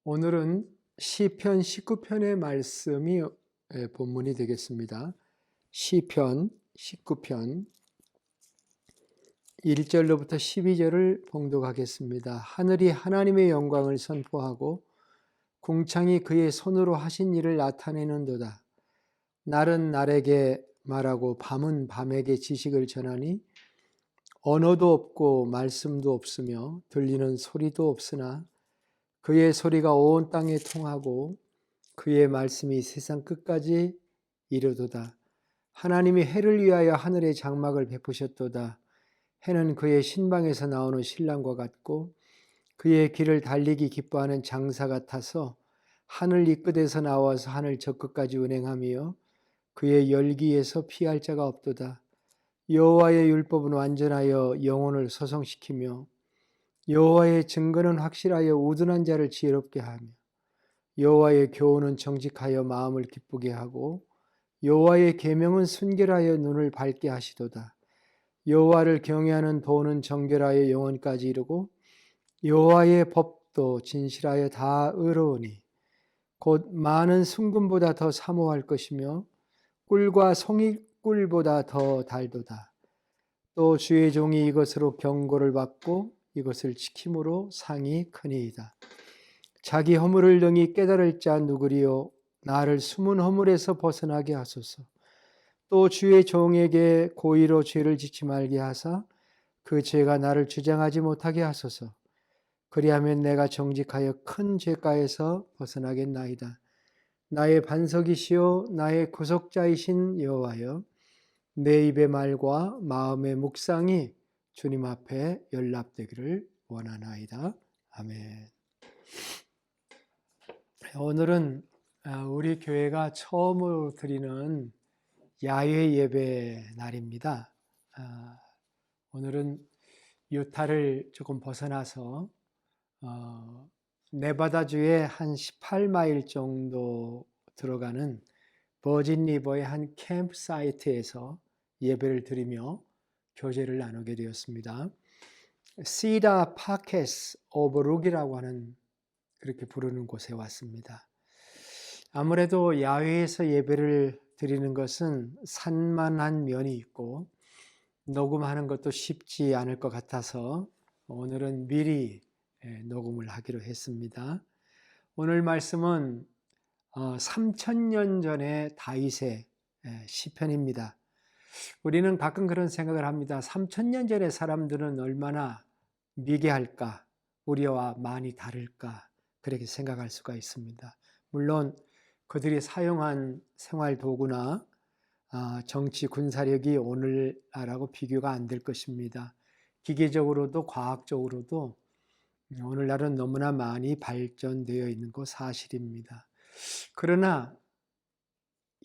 오늘은 시편 19편의 말씀이 본문이 되겠습니다. 시편 19편 1절로부터 12절을 봉독하겠습니다. 하늘이 하나님의 영광을 선포하고 궁창이 그의 손으로 하신 일을 나타내는도다. 날은 날에게 말하고 밤은 밤에게 지식을 전하니 언어도 없고 말씀도 없으며 들리는 소리도 없으나 그의 소리가 온 땅에 통하고 그의 말씀이 세상 끝까지 이르도다. 하나님이 해를 위하여 하늘에 장막을 베푸셨도다. 해는 그의 신방에서 나오는 신랑과 같고 그의 길을 달리기 기뻐하는 장사 같아서 하늘 이 끝에서 나와서 하늘 저 끝까지 운행하며 그의 열기에서 피할 자가 없도다. 여호와의 율법은 완전하여 영혼을 소성시키며 여호와의 증거는 확실하여 우둔한 자를 지혜롭게 하며 여호와의 교훈은 정직하여 마음을 기쁘게 하고 여호와의 계명은 순결하여 눈을 밝게 하시도다. 여호와를 경외하는 도는 정결하여 영혼까지 이르고 여호와의 법도 진실하여 다 의로우니 곧 많은 순금보다 더 사모할 것이며 꿀과 송이꿀보다 더 달도다. 또 주의 종이 이것으로 경고를 받고 이것을 지킴으로 상이 크니이다. 자기 허물을 능히 깨달을 자 누구리요? 나를 숨은 허물에서 벗어나게 하소서. 또 주의 종에게 고의로 죄를 짓지 말게 하사 그 죄가 나를 주장하지 못하게 하소서. 그리하면 내가 정직하여 큰 죄가에서 벗어나겠나이다. 나의 반석이시요 나의 구속자이신 여호와여, 내 입의 말과 마음의 묵상이 주님 앞에 연락되기를 원하나이다. 아멘. 오늘은 우리 교회가 처음으로 드리는 야외 예배 날입니다. 오늘은 유타를 조금 벗어나서 네바다주의 한 18마일 정도 들어가는 버진 리버의 한 캠프 사이트에서 예배를 드리며 교제를 나누게 되었습니다. 시다 파켓스 오브 룩이라고 하는 그렇게 부르는 곳에 왔습니다. 아무래도 야외에서 예배를 드리는 것은 산만한 면이 있고 녹음하는 것도 쉽지 않을 것 같아서 오늘은 미리 녹음을 하기로 했습니다. 오늘 말씀은 3000년 전의 다윗의 시편입니다. 우리는 가끔 그런 생각을 합니다. 3000년 전의 사람들은 얼마나 미개할까, 우리와 많이 다를까, 그렇게 생각할 수가 있습니다. 물론 그들이 사용한 생활 도구나 정치 군사력이 오늘날하고 비교가 안 될 것입니다. 기계적으로도 과학적으로도 오늘날은 너무나 많이 발전되어 있는 거 사실입니다. 그러나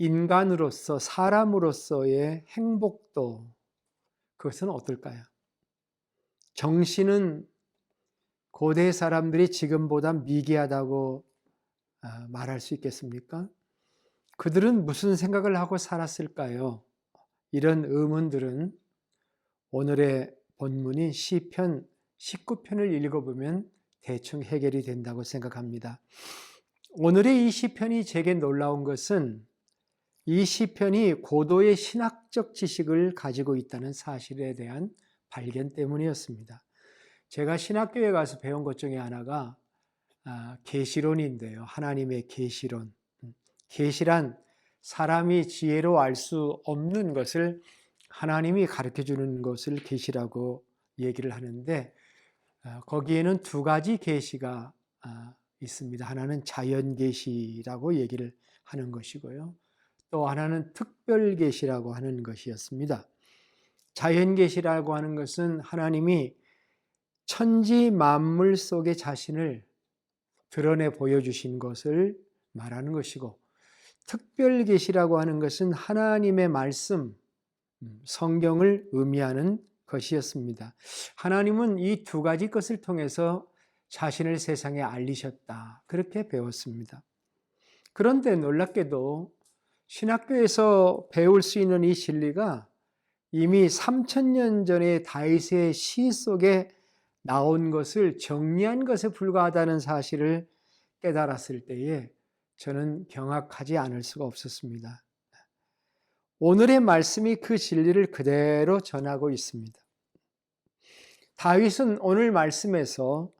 인간으로서 사람으로서의 행복도 그것은 어떨까요? 정신은 고대 사람들이 지금보다 미개하다고 말할 수 있겠습니까? 그들은 무슨 생각을 하고 살았을까요? 이런 의문들은 오늘의 본문인 시편 19편을 읽어보면 대충 해결이 된다고 생각합니다. 오늘의 이 시편이 제게 놀라운 것은 이 시편이 고도의 신학적 지식을 가지고 있다는 사실에 대한 발견 때문이었습니다. 제가 신학교에 가서 배운 것 중에 하나가 계시론인데요. 하나님의 계시론. 계시란 사람이 지혜로 알 수 없는 것을 하나님이 가르쳐 주는 것을 계시라고 얘기를 하는데 거기에는 두 가지 계시가 있습니다. 하나는 자연 계시라고 얘기를 하는 것이고요. 또 하나는 특별 계시라고 하는 것이었습니다. 자연 계시라고 하는 것은 하나님이 천지 만물 속에 자신을 드러내 보여주신 것을 말하는 것이고, 특별 계시라고 하는 것은 하나님의 말씀, 성경을 의미하는 것이었습니다. 하나님은 이 두 가지 것을 통해서 자신을 세상에 알리셨다. 그렇게 배웠습니다. 그런데 놀랍게도 신학교에서 배울 수 있는 이 진리가 이미 3000년 전에 다윗의 시 속에 나온 것을 정리한 것에 불과하다는 사실을 깨달았을 때에 저는 경악하지 않을 수가 없었습니다. 오늘의 말씀이 그 진리를 그대로 전하고 있습니다. 다윗은 오늘 말씀에서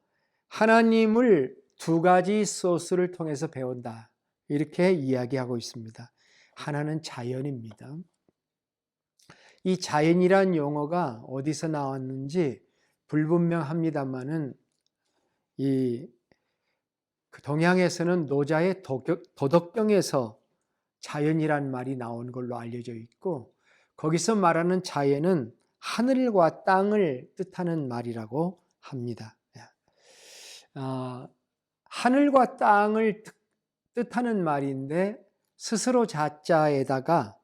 하나님을 두 가지 소스를 통해서 배운다, 이렇게 이야기하고 있습니다. 하나는 자연입니다. 이 자연이란 용어가 어디서 나왔는지 불분명합니다만은 이 동양에서는 노자의 도덕경에서 자연이란 말이 나온 걸로 알려져 있고, 거기서 말하는 자연은 하늘과 땅을 뜻하는 말이라고 합니다. 하늘과 땅을 뜻하는 말인데 스스로 자자에다가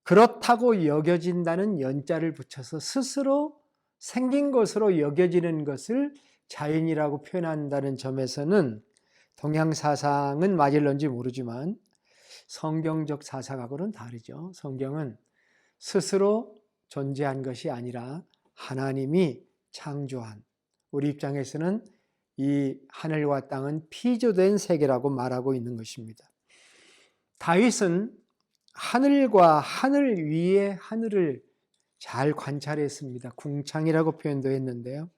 그렇다고 여겨진다는 연자를 붙여서 스스로 생긴 것으로 여겨지는 것을 자연이라고 표현한다는 점에서는 동양 사상은 맞을런지 모르지만 성경적 사상하고는 다르죠. 성경은 스스로 존재한 것이 아니라 하나님이 창조한, 우리 입장에서는 이 하늘과 땅은 피조된 세계라고 말하고 있는 것입니다. 다윗은 하늘과 하늘 위의 하늘을 잘 관찰했습니다. 궁창이라고 표현도 했는데요.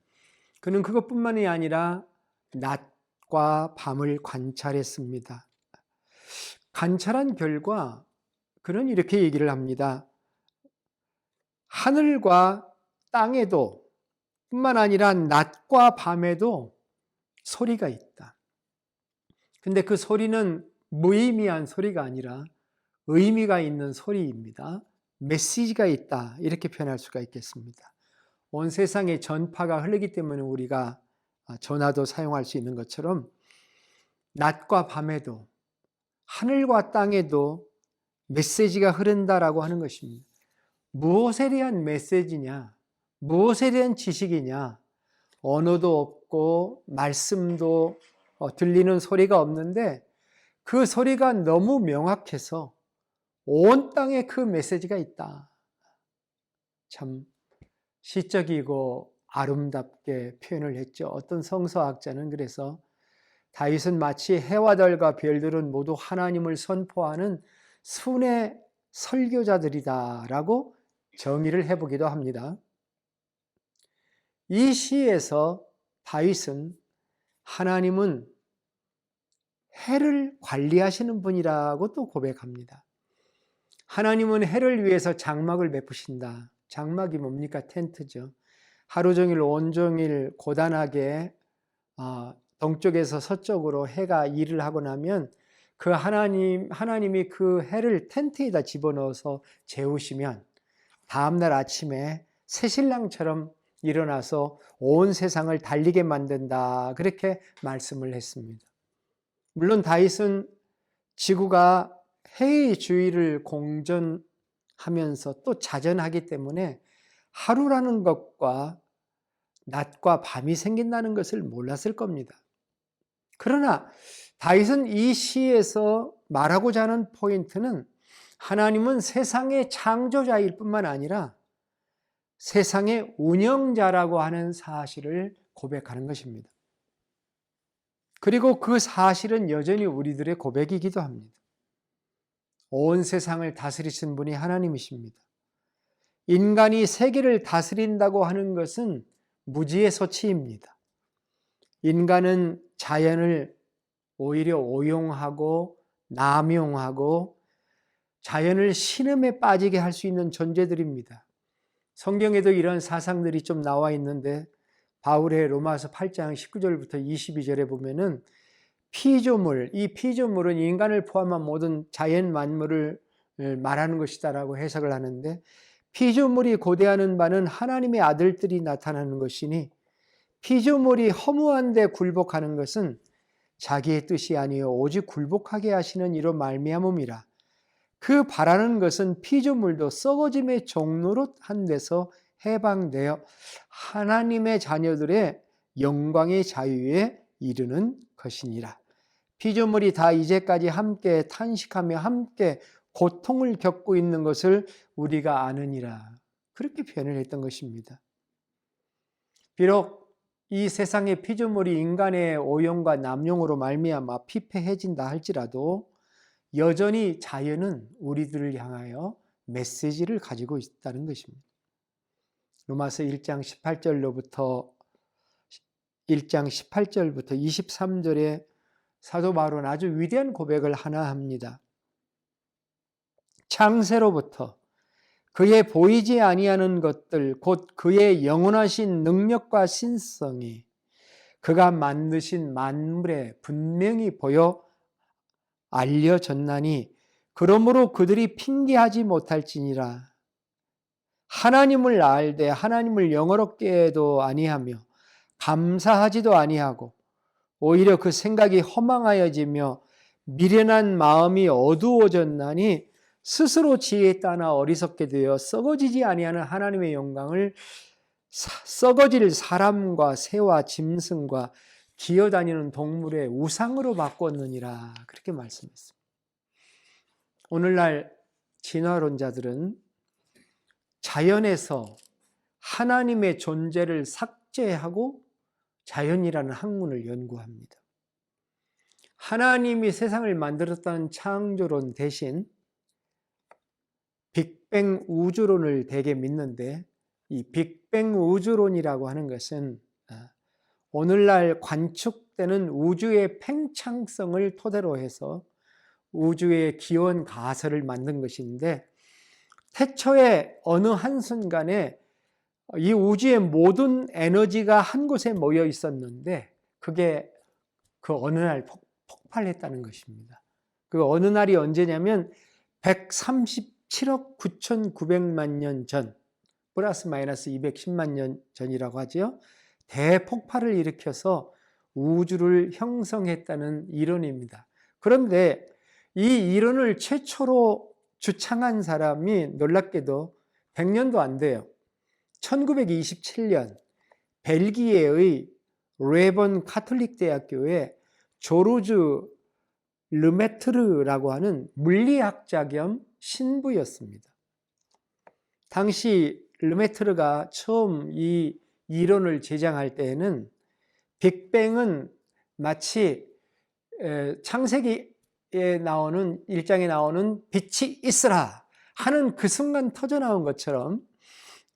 그는 그것뿐만이 아니라 낮과 밤을 관찰했습니다. 관찰한 결과 그는 이렇게 얘기를 합니다. 하늘과 땅에도 뿐만 아니라 낮과 밤에도 소리가 있다. 근데 그 소리는 무의미한 소리가 아니라 의미가 있는 소리입니다. 메시지가 있다, 이렇게 표현할 수가 있겠습니다. 온 세상에 전파가 흐르기 때문에 우리가 전화도 사용할 수 있는 것처럼 낮과 밤에도 하늘과 땅에도 메시지가 흐른다라고 하는 것입니다. 무엇에 대한 메시지냐? 무엇에 대한 지식이냐? 언어도 없고 말씀도 들리는 소리가 없는데 그 소리가 너무 명확해서 온 땅에 그 메시지가 있다. 참 시적이고 아름답게 표현을 했죠. 어떤 성서학자는 그래서 다윗은 마치 해와 달과 별들은 모두 하나님을 선포하는 순회 설교자들이다라고 정의를 해보기도 합니다. 이 시에서 다윗은 하나님은 해를 관리하시는 분이라고 또 고백합니다. 하나님은 해를 위해서 장막을 베푸신다. 장막이 뭡니까? 텐트죠. 하루 종일 온종일 고단하게 동쪽에서 서쪽으로 해가 일을 하고 나면 그 하나님이 그 해를 텐트에다 집어넣어서 재우시면 다음날 아침에 새신랑처럼 일어나서 온 세상을 달리게 만든다, 그렇게 말씀을 했습니다. 물론 다윗은 지구가 해의 주위를 공전하면서 또 자전하기 때문에 하루라는 것과 낮과 밤이 생긴다는 것을 몰랐을 겁니다. 그러나 다윗은 이 시에서 말하고자 하는 포인트는 하나님은 세상의 창조자일 뿐만 아니라 세상의 운영자라고 하는 사실을 고백하는 것입니다. 그리고 그 사실은 여전히 우리들의 고백이기도 합니다. 온 세상을 다스리신 분이 하나님이십니다. 인간이 세계를 다스린다고 하는 것은 무지의 소치입니다. 인간은 자연을 오히려 오용하고 남용하고 자연을 신음에 빠지게 할 수 있는 존재들입니다. 성경에도 이런 사상들이 좀 나와 있는데 바울의 로마서 8장 19절부터 22절에 보면은 피조물, 이 피조물은 인간을 포함한 모든 자연 만물을 말하는 것이다라고 해석을 하는데, 피조물이 고대하는 바는 하나님의 아들들이 나타나는 것이니 피조물이 허무한데 굴복하는 것은 자기의 뜻이 아니요 오직 굴복하게 하시는 이로 말미암음이라. 그 바라는 것은 피조물도 썩어짐의 종로로 한 데서 해방되어 하나님의 자녀들의 영광의 자유에 이르는 것이니라. 피조물이 다 이제까지 함께 탄식하며 함께 고통을 겪고 있는 것을 우리가 아느니라. 그렇게 표현을 했던 것입니다. 비록 이 세상의 피조물이 인간의 오용과 남용으로 말미암아 피폐해진다 할지라도 여전히 자연은 우리들을 향하여 메시지를 가지고 있다는 것입니다. 로마서 1장 18절부터 23절에 사도 바울은 아주 위대한 고백을 하나 합니다. 창세로부터 그의 보이지 아니하는 것들 곧 그의 영원하신 능력과 신성이 그가 만드신 만물에 분명히 보여 알려졌나니 그러므로 그들이 핑계하지 못할지니라. 하나님을 알되 하나님을 영어롭게도 아니하며 감사하지도 아니하고 오히려 그 생각이 허망하여지며 미련한 마음이 어두워졌나니 스스로 지혜에 따라 어리석게 되어 썩어지지 아니하는 하나님의 영광을 썩어질 사람과 새와 짐승과 기어다니는 동물의 우상으로 바꿨느니라. 그렇게 말씀했습니다. 오늘날 진화론자들은 자연에서 하나님의 존재를 삭제하고 자연이라는 학문을 연구합니다. 하나님이 세상을 만들었다는 창조론 대신 빅뱅 우주론을 되게 믿는데 이 빅뱅 우주론이라고 하는 것은 오늘날 관측되는 우주의 팽창성을 토대로 해서 우주의 기원 가설을 만든 것인데 태초에 어느 한순간에 이 우주의 모든 에너지가 한 곳에 모여 있었는데 그게 그 어느 날 폭발했다는 것입니다. 그 어느 날이 언제냐면 137억 9,900만 년 전, 플러스 마이너스 210만 년 전이라고 하죠. 대폭발을 일으켜서 우주를 형성했다는 이론입니다. 그런데 이 이론을 최초로 주창한 사람이 놀랍게도 100년도 안 돼요. 1927년 벨기에의 레본 카톨릭 대학교에 조르주 르메트르라고 하는 물리학자 겸 신부였습니다. 당시 르메트르가 처음 이 이론을 제정할 때에는 빅뱅은 마치 창세기에 나오는 1장에 나오는 빛이 있으라 하는 그 순간 터져나온 것처럼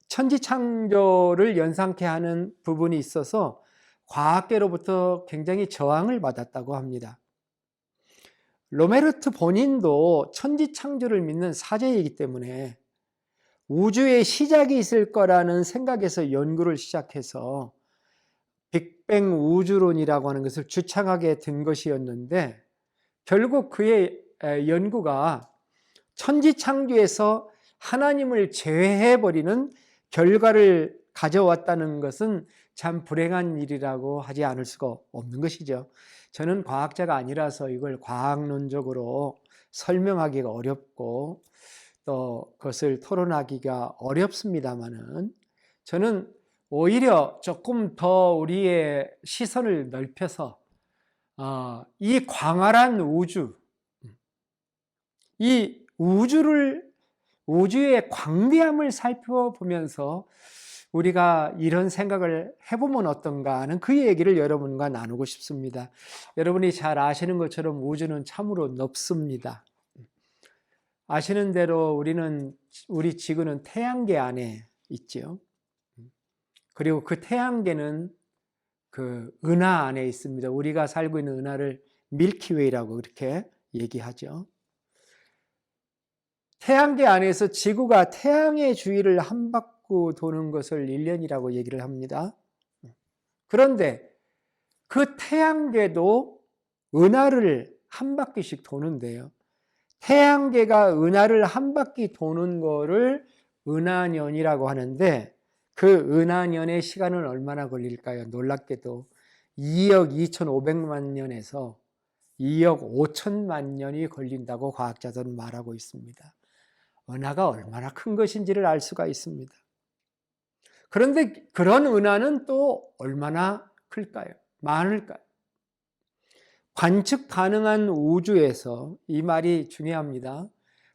천지창조를 연상케 하는 부분이 있어서 과학계로부터 굉장히 저항을 받았다고 합니다. 로메르트 본인도 천지창조를 믿는 사제이기 때문에 우주의 시작이 있을 거라는 생각에서 연구를 시작해서 빅뱅 우주론이라고 하는 것을 주창하게 된 것이었는데 결국 그의 연구가 천지창조에서 하나님을 제외해버리는 결과를 가져왔다는 것은 참 불행한 일이라고 하지 않을 수가 없는 것이죠. 저는 과학자가 아니라서 이걸 과학론적으로 설명하기가 어렵고 또 그것을 토론하기가 어렵습니다만은 저는 오히려 조금 더 우리의 시선을 넓혀서 이 광활한 우주, 이 우주의 광대함을 살펴보면서 우리가 이런 생각을 해보면 어떤가 하는 그 얘기를 여러분과 나누고 싶습니다. 여러분이 잘 아시는 것처럼 우주는 참으로 넓습니다. 아시는 대로 우리 지구는 태양계 안에 있죠. 그리고 그 태양계는 그 은하 안에 있습니다. 우리가 살고 있는 은하를 밀키웨이라고 그렇게 얘기하죠. 태양계 안에서 지구가 태양의 주위를 한 바퀴 도는 것을 1년이라고 얘기를 합니다. 그런데 그 태양계도 은하를 한 바퀴씩 도는데요. 태양계가 은하를 한 바퀴 도는 거를 은하년이라고 하는데 그 은하년의 시간은 얼마나 걸릴까요? 놀랍게도 2억 2,500만 년에서 2억 5천만 년이 걸린다고 과학자들은 말하고 있습니다. 은하가 얼마나 큰 것인지를 알 수가 있습니다. 그런데 그런 은하는 또 얼마나 클까요? 많을까요? 관측 가능한 우주에서, 이 말이 중요합니다.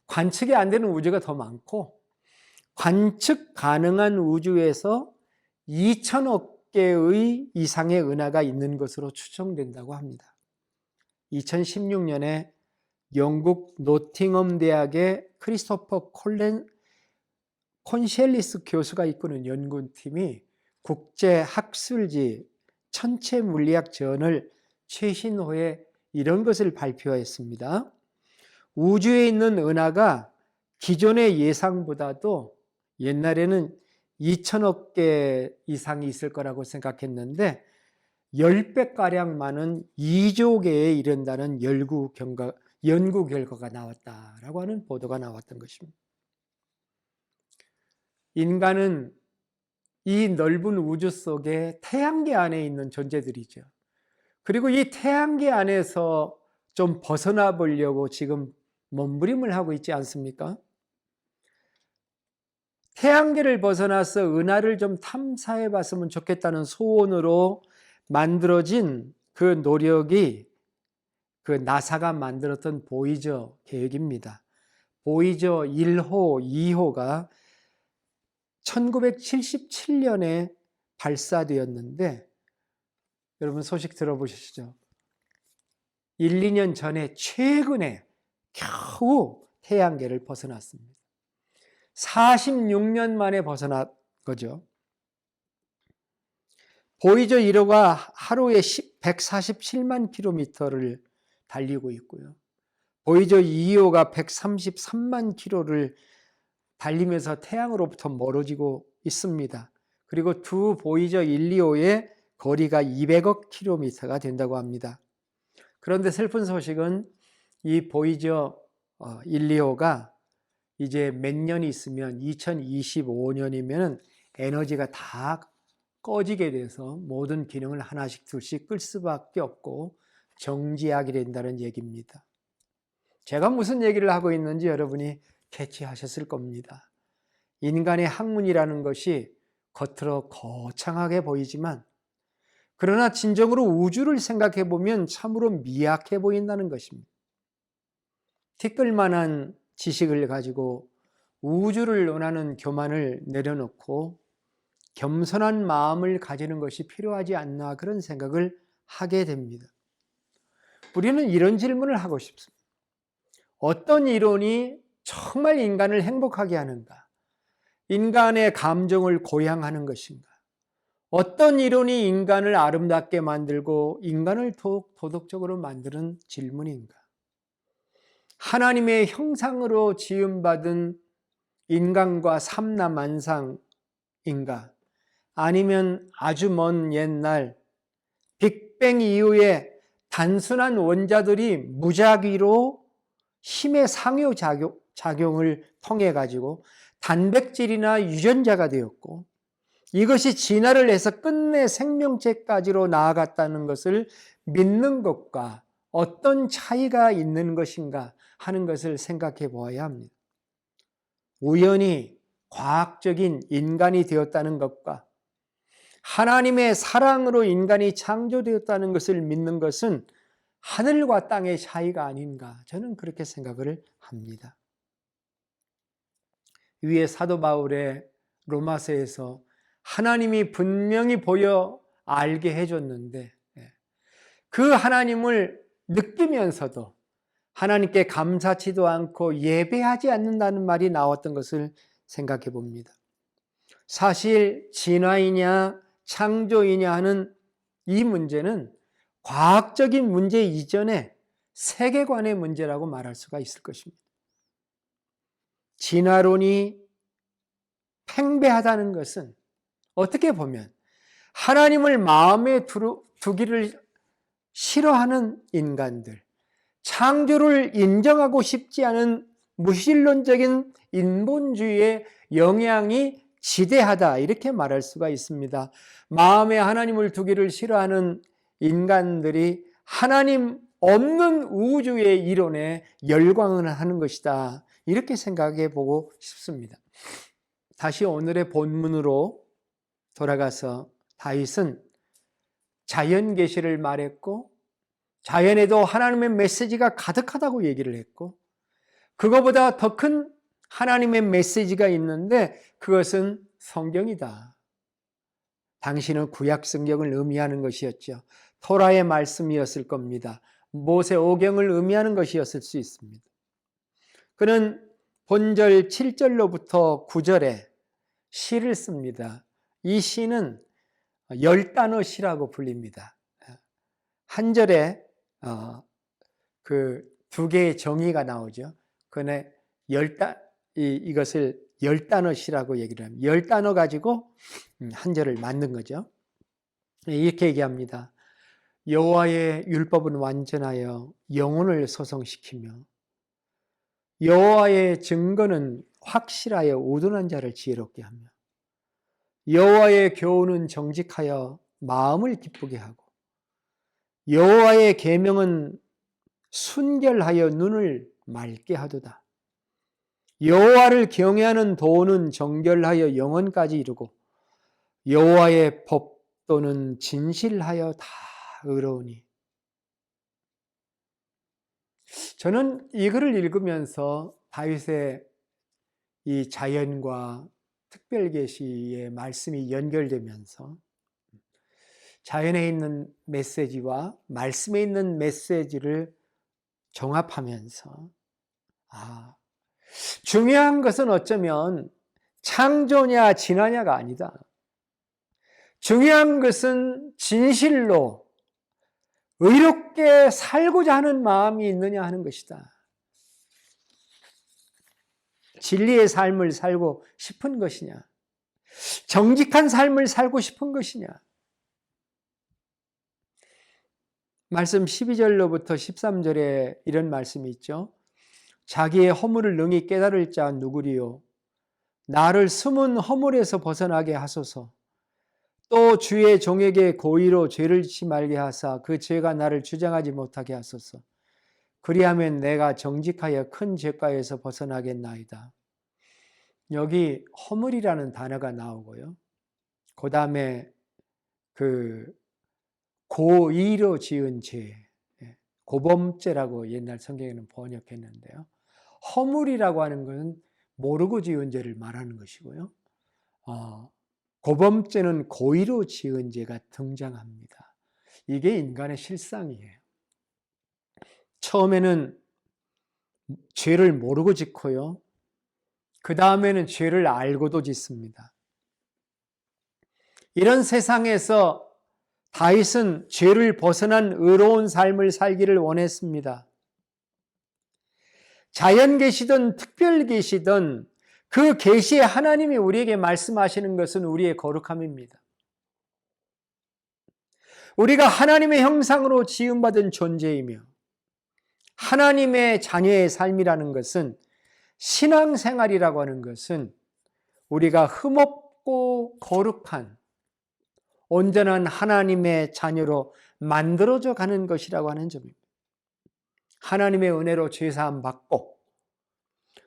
관측이 안 되는 우주가 더 많고 관측 가능한 우주에서 2천억 개의 이상의 은하가 있는 것으로 추정된다고 합니다. 2016년에 영국 노팅엄 대학의 크리스토퍼 콘셸리스 교수가 이끄는 연구팀이 국제학술지 천체물리학 저널 최신호에 이런 것을 발표했습니다. 우주에 있는 은하가 기존의 예상보다도 옛날에는 2천억 개 이상이 있을 거라고 생각했는데 10배가량 많은 2조 개에 이른다는 연구 결과가 나왔다라고 하는 보도가 나왔던 것입니다. 인간은 이 넓은 우주 속에 태양계 안에 있는 존재들이죠. 그리고 이 태양계 안에서 좀 벗어나 보려고 지금 몸부림을 하고 있지 않습니까? 태양계를 벗어나서 은하를 좀 탐사해 봤으면 좋겠다는 소원으로 만들어진 그 노력이 그 나사가 만들었던 보이저 계획입니다. 보이저 1호, 2호가 1977년에 발사되었는데 여러분 소식 들어보시죠? 1, 2년 전에 최근에 겨우 태양계를 벗어났습니다. 46년 만에 벗어난 거죠. 보이저 1호가 하루에 147만 킬로미터를 달리고 있고요. 보이저 2호가 133만 킬로를 달리면서 태양으로부터 멀어지고 있습니다. 그리고 두 보이저 1, 2호의 거리가 200억 킬로미터가 된다고 합니다. 그런데 슬픈 소식은 이 보이저 1, 2호가 이제 몇 년이 있으면 2025년이면 에너지가 다 꺼지게 돼서 모든 기능을 하나씩 둘씩 끌 수밖에 없고 정지하게 된다는 얘기입니다. 제가 무슨 얘기를 하고 있는지 여러분이 캐치하셨을 겁니다. 인간의 학문이라는 것이 겉으로 거창하게 보이지만 그러나 진정으로 우주를 생각해 보면 참으로 미약해 보인다는 것입니다. 티끌만한 지식을 가지고 우주를 논하는 교만을 내려놓고 겸손한 마음을 가지는 것이 필요하지 않나 그런 생각을 하게 됩니다. 우리는 이런 질문을 하고 싶습니다. 어떤 이론이 정말 인간을 행복하게 하는가? 인간의 감정을 고양하는 것인가? 어떤 이론이 인간을 아름답게 만들고 인간을 도덕적으로 만드는 질문인가? 하나님의 형상으로 지음받은 인간과 삼라만상인가? 아니면 아주 먼 옛날 빅뱅 이후에 단순한 원자들이 무작위로 힘의 상호작용을 통해 가지고 단백질이나 유전자가 되었고 이것이 진화를 해서 끝내 생명체까지로 나아갔다는 것을 믿는 것과 어떤 차이가 있는 것인가 하는 것을 생각해 보아야 합니다. 우연히 과학적인 인간이 되었다는 것과 하나님의 사랑으로 인간이 창조되었다는 것을 믿는 것은 하늘과 땅의 차이가 아닌가 저는 그렇게 생각을 합니다. 위에 사도 바울의 로마서에서 하나님이 분명히 보여 알게 해줬는데 그 하나님을 느끼면서도 하나님께 감사치도 않고 예배하지 않는다는 말이 나왔던 것을 생각해 봅니다. 사실 진화이냐 창조이냐 하는 이 문제는 과학적인 문제 이전에 세계관의 문제라고 말할 수가 있을 것입니다. 진화론이 팽배하다는 것은 어떻게 보면 하나님을 마음에 두기를 싫어하는 인간들, 창조를 인정하고 싶지 않은 무신론적인 인본주의의 영향이 지대하다 이렇게 말할 수가 있습니다. 마음에 하나님을 두기를 싫어하는 인간들이 하나님 없는 우주의 이론에 열광을 하는 것이다 이렇게 생각해 보고 싶습니다. 다시 오늘의 본문으로 돌아가서 다윗은 자연 계시를 말했고 자연에도 하나님의 메시지가 가득하다고 얘기를 했고 그거보다 더 큰 하나님의 메시지가 있는데 그것은 성경이다. 당시는 구약 성경을 의미하는 것이었죠. 토라의 말씀이었을 겁니다. 모세 오경을 의미하는 것이었을 수 있습니다. 그는 본절 7절로부터 9절에 시를 씁니다. 이 시는 열단어 시라고 불립니다. 한 절에 그 두 개의 정의가 나오죠. 그네 이것을 열단어 시라고 얘기를 합니다. 열단어 가지고 한 절을 만든 거죠. 이렇게 얘기합니다. 여호와의 율법은 완전하여 영혼을 소성시키며 여호와의 증거는 확실하여 우둔한 자를 지혜롭게 하며 여호와의 교훈은 정직하여 마음을 기쁘게 하고 여호와의 계명은 순결하여 눈을 맑게 하도다. 여호와를 경외하는 도는 정결하여 영혼까지 이루고 여호와의 법도는 진실하여 다 의로우니. 저는 이 글을 읽으면서 다윗의 이 자연과 특별계시의 말씀이 연결되면서 자연에 있는 메시지와 말씀에 있는 메시지를 종합하면서 중요한 것은 어쩌면 창조냐 진화냐가 아니다. 중요한 것은 진실로 의롭게 살고자 하는 마음이 있느냐 하는 것이다. 진리의 삶을 살고 싶은 것이냐, 정직한 삶을 살고 싶은 것이냐. 말씀 12절로부터 13절에 이런 말씀이 있죠. 자기의 허물을 능히 깨달을 자 누구리요? 나를 숨은 허물에서 벗어나게 하소서. 또 주의 종에게 고의로 죄를 짓지 말게 하사 그 죄가 나를 주장하지 못하게 하소서. 그리하면 내가 정직하여 큰 죄가에서 벗어나겠나이다. 여기 허물이라는 단어가 나오고요. 그 다음에 고의로 지은 죄, 고범죄라고 옛날 성경에는 번역했는데요. 허물이라고 하는 것은 모르고 지은 죄를 말하는 것이고요. 고범죄는 고의로 지은 죄가 등장합니다. 이게 인간의 실상이에요. 처음에는 죄를 모르고 짓고요. 그 다음에는 죄를 알고도 짓습니다. 이런 세상에서 다윗은 죄를 벗어난 의로운 삶을 살기를 원했습니다. 자연 계시든 특별 계시든 그 계시의 하나님이 우리에게 말씀하시는 것은 우리의 거룩함입니다. 우리가 하나님의 형상으로 지음받은 존재이며 하나님의 자녀의 삶이라는 것은, 신앙생활이라고 하는 것은 우리가 흠없고 거룩한 온전한 하나님의 자녀로 만들어져 가는 것이라고 하는 점입니다. 하나님의 은혜로 죄사함 받고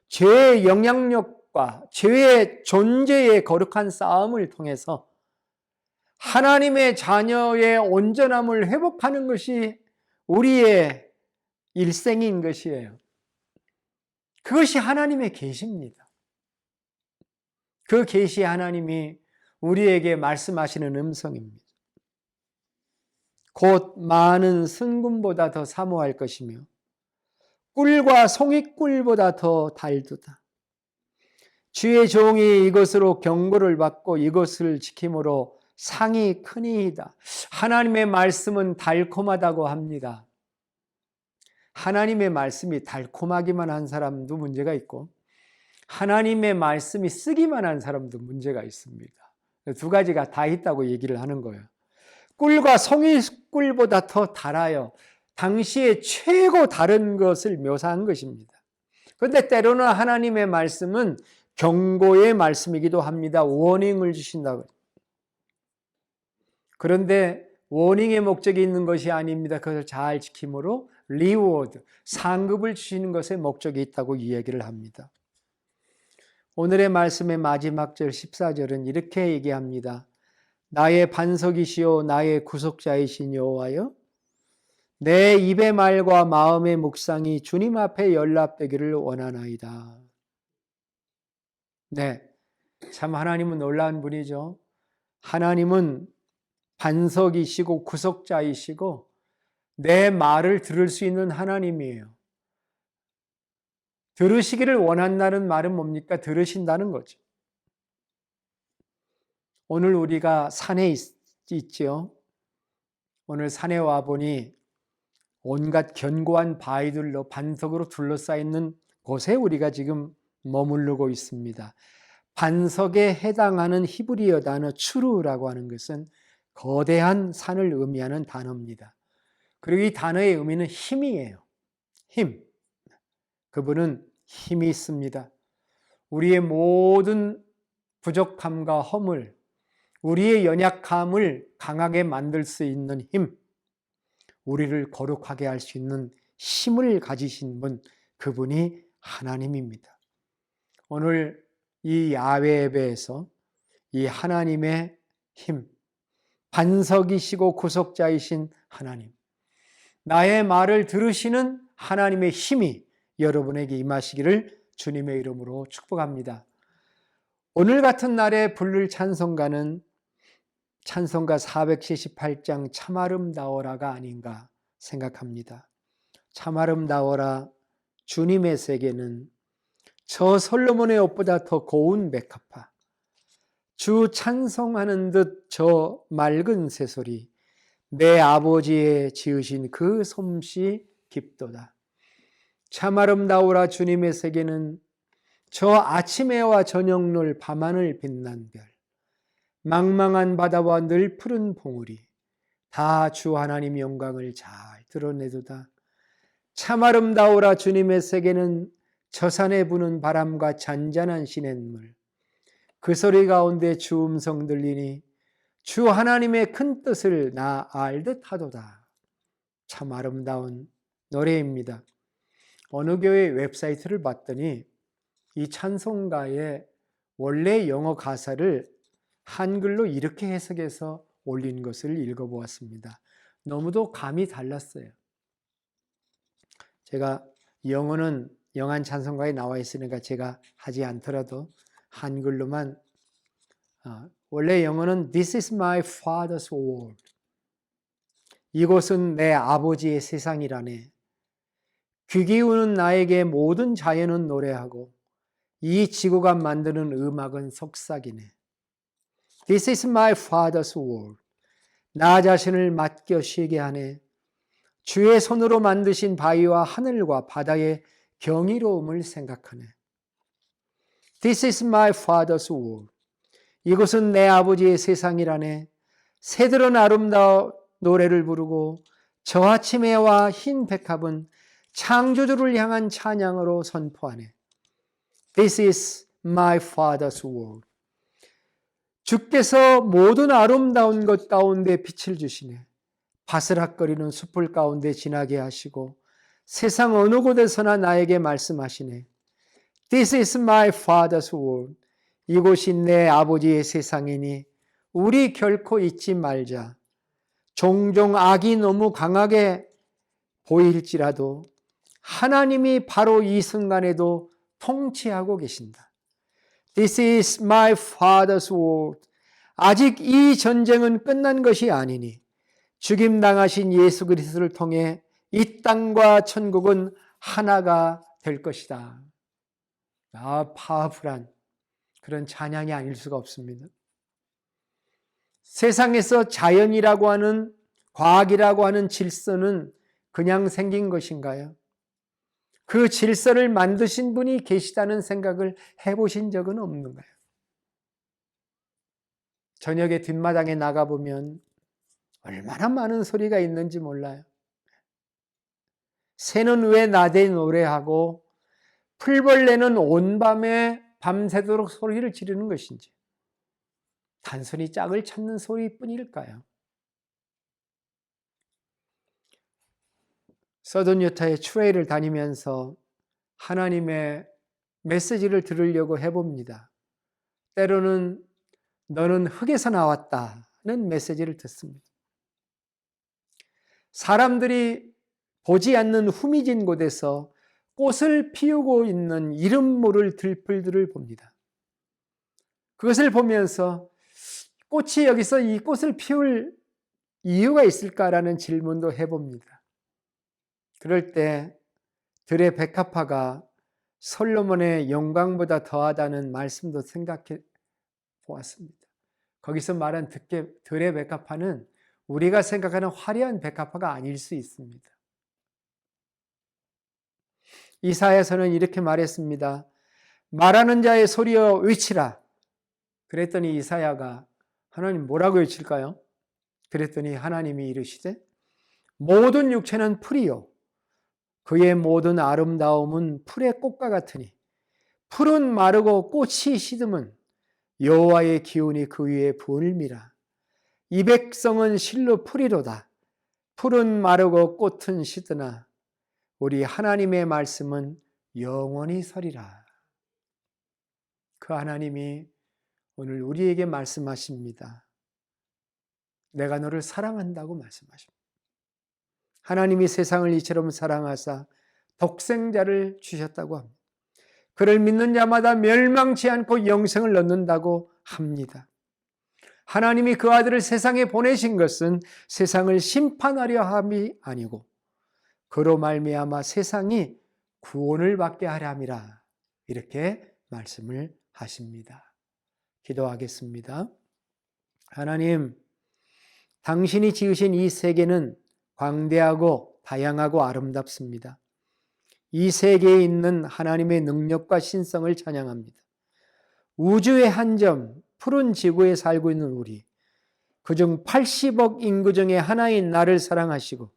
죄의 영향력과 죄의 존재의 거룩한 싸움을 통해서 하나님의 자녀의 온전함을 회복하는 것이 우리의 일생인 것이에요. 그것이 하나님의 계시입니다. 그 계시의 하나님이 우리에게 말씀하시는 음성입니다. 곧 많은 순금보다 더 사모할 것이며 꿀과 송이꿀보다 더 달도다. 주의 종이 이것으로 경고를 받고 이것을 지킴으로 상이 크니이다. 하나님의 말씀은 달콤하다고 합니다. 하나님의 말씀이 달콤하기만 한 사람도 문제가 있고 하나님의 말씀이 쓰기만 한 사람도 문제가 있습니다. 두 가지가 다 있다고 얘기를 하는 거예요. 꿀과 송이꿀보다 더 달아요. 당시에 최고 다른 것을 묘사한 것입니다. 그런데 때로는 하나님의 말씀은 경고의 말씀이기도 합니다. 워닝을 주신다고. 그런데 워닝의 목적이 있는 것이 아닙니다. 그것을 잘 지킴으로 리워드, 상급을 주시는 것에 목적이 있다고 이야기를 합니다. 오늘의 말씀의 마지막 절 14절은 이렇게 얘기합니다. 나의 반석이시오 나의 구속자이신 여호와여, 내 입의 말과 마음의 묵상이 주님 앞에 연락되기를 원하나이다. 네, 참 하나님은 놀라운 분이죠. 하나님은 반석이시고 구속자이시고 내 말을 들을 수 있는 하나님이에요. 들으시기를 원한다는 말은 뭡니까? 들으신다는 거죠. 오늘 우리가 산에 있지요. 오늘 산에 와보니 온갖 견고한 바위들로 반석으로 둘러싸여 곳에 우리가 지금 머무르고 있습니다. 반석에 해당하는 히브리어 단어 추루라고 하는 것은 거대한 산을 의미하는 단어입니다. 그리고 이 단어의 의미는 힘이에요. 힘. 그분은 힘이 있습니다. 우리의 모든 부족함과 허물, 우리의 연약함을 강하게 만들 수 있는 힘, 우리를 거룩하게 할 수 있는 힘을 가지신 분, 그분이 하나님입니다. 오늘 이 야훼 예배에서 이 하나님의 힘, 반석이시고 구속자이신 하나님, 나의 말을 들으시는 하나님의 힘이 여러분에게 임하시기를 주님의 이름으로 축복합니다. 오늘 같은 날에 부를 찬송가는 찬송가 478장 참 아름다워라가 아닌가 생각합니다. 참 아름다워라 주님의 세계는 저 솔로몬의 옷보다 더 고운 백합화, 주 찬송하는 듯 저 맑은 새소리, 내 아버지의 지으신 그 솜씨 깊도다. 참 아름다워라 주님의 세계는 저 아침해와 저녁놀 밤하늘 빛난 별, 망망한 바다와 늘 푸른 봉우리, 다 주 하나님 영광을 잘 드러내도다. 참 아름다워라 주님의 세계는 저 산에 부는 바람과 잔잔한 시냇물, 그 소리 가운데 주 음성 들리니 주 하나님의 큰 뜻을 나 알듯 하도다. 참 아름다운 노래입니다. 어느 교회 웹사이트를 봤더니 이 찬송가의 원래 영어 가사를 한글로 이렇게 해석해서 올린 것을 읽어보았습니다. 너무도 감이 달랐어요. 제가 영어는 영한 찬송가에 나와 있으니까 제가 하지 않더라도 한글로만, 원래 영어는 This is my father's world. 이곳은 내 아버지의 세상이라네. 귀 기우는 나에게 모든 자연은 노래하고 이 지구가 만드는 음악은 속삭이네. This is my father's world. 나 자신을 맡겨 쉬게 하네. 주의 손으로 만드신 바위와 하늘과 바다의 경이로움을 생각하네. This is my father's world. 이곳은 내 아버지의 세상이라네. 새들은 아름다운 노래를 부르고 저 아침 해와 흰 백합은 창조주를 향한 찬양으로 선포하네. This is my father's world. 주께서 모든 아름다운 것 가운데 빛을 주시네. 바스락거리는 숲을 가운데 지나게 하시고 세상 어느 곳에서나 나에게 말씀하시네. This is my father's world. 이곳이 내 아버지의 세상이니 우리 결코 잊지 말자. 종종 악이 너무 강하게 보일지라도 하나님이 바로 이 순간에도 통치하고 계신다. This is my father's world. 아직 이 전쟁은 끝난 것이 아니니 죽임당하신 예수 그리스도를 통해 이 땅과 천국은 하나가 될 것이다. 파워풀한 그런 찬양이 아닐 수가 없습니다. 세상에서 자연이라고 하는, 과학이라고 하는 질서는 그냥 생긴 것인가요? 그 질서를 만드신 분이 계시다는 생각을 해보신 적은 없는가요? 저녁에 뒷마당에 나가보면 얼마나 많은 소리가 있는지 몰라요. 새는 왜 낮에 노래하고 풀벌레는 온 밤에 밤새도록 소리를 지르는 것인지, 단순히 짝을 찾는 소리뿐일까요? 서던 유타의 트레일을 다니면서 하나님의 메시지를 들으려고 해봅니다. 때로는 너는 흙에서 나왔다는 메시지를 듣습니다. 사람들이 보지 않는 후미진 곳에서 꽃을 피우고 있는 이름 모를 들풀들을 봅니다. 그것을 보면서 꽃이 여기서 이 꽃을 피울 이유가 있을까라는 질문도 해봅니다. 그럴 때 들의 백합화가 솔로몬의 영광보다 더하다는 말씀도 생각해 보았습니다. 거기서 말한 들의 백합화는 우리가 생각하는 화려한 백합화가 아닐 수 있습니다. 이사야서는 이렇게 말했습니다. 말하는 자의 소리여 외치라. 그랬더니 이사야가 하나님 뭐라고 외칠까요? 그랬더니 하나님이 이르시되 모든 육체는 풀이요 그의 모든 아름다움은 풀의 꽃과 같으니 풀은 마르고 꽃이 시듬은 여호와의 기운이 그 위에 부을미라. 이 백성은 실로 풀이로다. 풀은 마르고 꽃은 시드나 우리 하나님의 말씀은 영원히 서리라. 그 하나님이 오늘 우리에게 말씀하십니다. 내가 너를 사랑한다고 말씀하십니다. 하나님이 세상을 이처럼 사랑하사 독생자를 주셨다고 합니다. 그를 믿는 자마다 멸망치 않고 영생을 얻는다고 합니다. 하나님이 그 아들을 세상에 보내신 것은 세상을 심판하려 함이 아니고 그로 말미암아 세상이 구원을 받게 하려 함이라. 이렇게 말씀을 하십니다. 기도하겠습니다. 하나님, 당신이 지으신 이 세계는 광대하고 다양하고 아름답습니다. 이 세계에 있는 하나님의 능력과 신성을 찬양합니다. 우주의 한 점, 푸른 지구에 살고 있는 우리, 그중 80억 인구 중에 하나인 나를 사랑하시고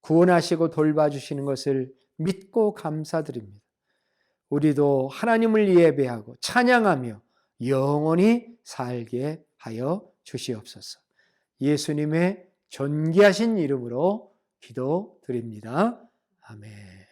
구원하시고 돌봐주시는 것을 믿고 감사드립니다. 우리도 하나님을 예배하고 찬양하며 영원히 살게 하여 주시옵소서. 예수님의 존귀하신 이름으로 기도드립니다. 아멘.